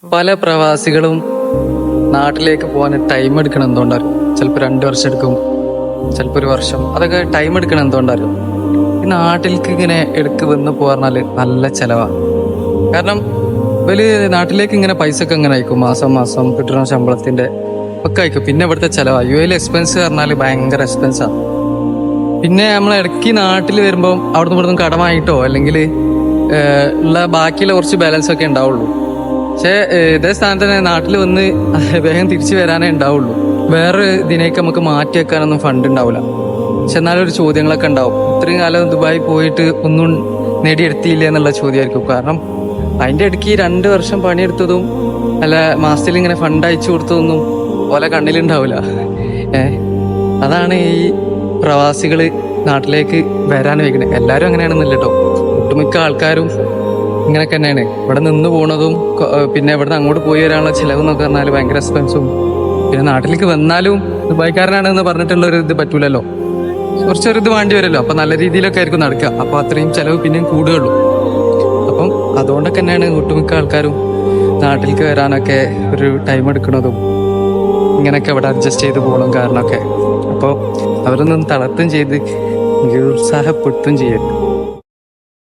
പല പ്രവാസികളും നാട്ടിലേക്ക് പോകാൻ ടൈം എടുക്കണം എന്തുകൊണ്ടായിരുന്നു. ചിലപ്പോൾ 2 വർഷം എടുക്കും, ചിലപ്പോൾ 1 വർഷം. അതൊക്കെ ടൈം എടുക്കണം എന്തുകൊണ്ടായിരുന്നു. ഈ നാട്ടിലേക്ക് ഇങ്ങനെ എടുക്ക് വന്ന് പോകാറിഞ്ഞാൽ നല്ല ചിലവാണ്. കാരണം ഇവര് നാട്ടിലേക്ക് ഇങ്ങനെ പൈസ ഒക്കെ ഇങ്ങനെ അയക്കും, മാസം മാസം കിട്ടുന്ന ശമ്പളത്തിന്റെ ഒക്കെ അയക്കും. പിന്നെ ഇവിടുത്തെ ചിലവാണ്. UAE എക്സ്പെൻസ് പറഞ്ഞാൽ ഭയങ്കര എക്സ്പെൻസാണ്. പിന്നെ നമ്മൾ ഇടയ്ക്ക് നാട്ടിൽ വരുമ്പോൾ അവിടുന്ന് ഇവിടുന്ന് കടമായിട്ടോ അല്ലെങ്കിൽ ഉള്ള ബാക്കിയുള്ള കുറച്ച് ബാലൻസ് ഒക്കെ ഉണ്ടാവുള്ളൂ. പക്ഷെ ഇതേ സ്ഥാനത്ത് തന്നെ നാട്ടിൽ വന്ന് വേഗം തിരിച്ചു വരാനേ ഉണ്ടാവുള്ളൂ. വേറെ ഇതിനേക്ക് നമുക്ക് മാറ്റി വെക്കാനൊന്നും ഫണ്ട് ഉണ്ടാവില്ല. പക്ഷെ എന്നാലും ഒരു ചോദ്യങ്ങളൊക്കെ ഉണ്ടാവും. ഇത്രയും കാലം ദുബായി പോയിട്ട് ഒന്നും നേടിയെടുത്തിയില്ല എന്നുള്ള ചോദ്യമായിരിക്കും. കാരണം അതിൻ്റെ ഇടയ്ക്ക് 2 വർഷം പണിയെടുത്തതും അല്ല മാസത്തിൽ ഇങ്ങനെ ഫണ്ട് അയച്ചു കൊടുത്തതൊന്നും പോലെ കണ്ണിലുണ്ടാവില്ല. അതാണ് ഈ പ്രവാസികള് നാട്ടിലേക്ക് വരാൻ വയ്ക്കുന്നത്. എല്ലാവരും അങ്ങനെയാണെന്നില്ല കേട്ടോ, ഒട്ടുമിക്ക ആൾക്കാരും ഇങ്ങനെയൊക്കെ തന്നെയാണ്. ഇവിടെ നിന്ന് പോണതും പിന്നെ ഇവിടുന്ന് അങ്ങോട്ട് പോയി വരാനുള്ള ചിലവെന്നൊക്കെ പറഞ്ഞാൽ ഭയങ്കര എക്സ്പെൻസും. പിന്നെ നാട്ടിലേക്ക് വന്നാലും ദുബായ്ക്കാരനാണെന്ന് പറഞ്ഞിട്ടുള്ള ഒരു ഇത് പറ്റൂലല്ലോ, കുറച്ചൊരു ഇത് വേണ്ടി വരുമല്ലോ. അപ്പൊ നല്ല രീതിയിലൊക്കെ ആയിരിക്കും നടക്കുക. അപ്പൊ അത്രയും ചിലവ് പിന്നെയും കൂടുകയുള്ളൂ. അപ്പം അതുകൊണ്ടൊക്കെ തന്നെയാണ് ഒട്ടുമിക്ക ആൾക്കാരും നാട്ടിലേക്ക് വരാനൊക്കെ ഒരു ടൈം എടുക്കുന്നതും ഇങ്ങനെയൊക്കെ ഇവിടെ അഡ്ജസ്റ്റ് ചെയ്ത് പോകണം കാരണമൊക്കെ. അപ്പോൾ അവരൊന്നും തളർത്തും ചെയ്ത് നിരുത്സാഹപ്പെടുത്തും ചെയ്യരുത്.